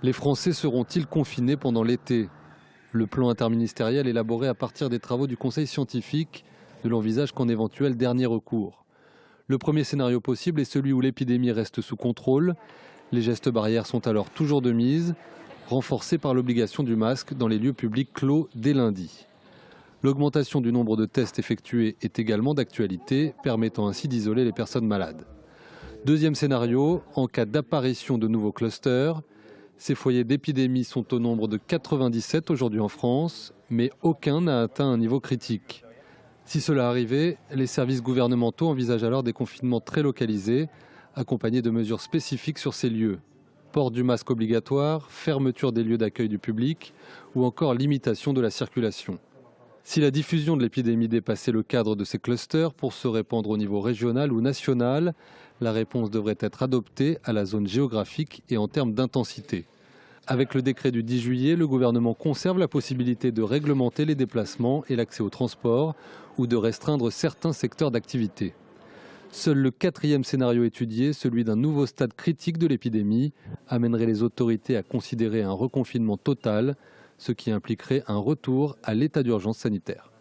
Les Français seront-ils confinés pendant l'été? Le plan interministériel élaboré à partir des travaux du Conseil scientifique ne l'envisage qu'en éventuel dernier recours. Le premier scénario possible est celui où l'épidémie reste sous contrôle. Les gestes barrières sont alors toujours de mise, renforcés par l'obligation du masque dans les lieux publics clos dès lundi. L'augmentation du nombre de tests effectués est également d'actualité, permettant ainsi d'isoler les personnes malades. Deuxième scénario, en cas d'apparition de nouveaux clusters. Ces foyers d'épidémie sont au nombre de 97 aujourd'hui en France, mais aucun n'a atteint un niveau critique. Si cela arrivait, les services gouvernementaux envisagent alors des confinements très localisés, accompagnés de mesures spécifiques sur ces lieux. Port du masque obligatoire, fermeture des lieux d'accueil du public ou encore limitation de la circulation. Si la diffusion de l'épidémie dépassait le cadre de ces clusters pour se répandre au niveau régional ou national, la réponse devrait être adoptée à la zone géographique et en termes d'intensité. Avec le décret du 10 juillet, le gouvernement conserve la possibilité de réglementer les déplacements et l'accès au transport ou de restreindre certains secteurs d'activité. Seul le quatrième scénario étudié, celui d'un nouveau stade critique de l'épidémie, amènerait les autorités à considérer un reconfinement total, ce qui impliquerait un retour à l'état d'urgence sanitaire.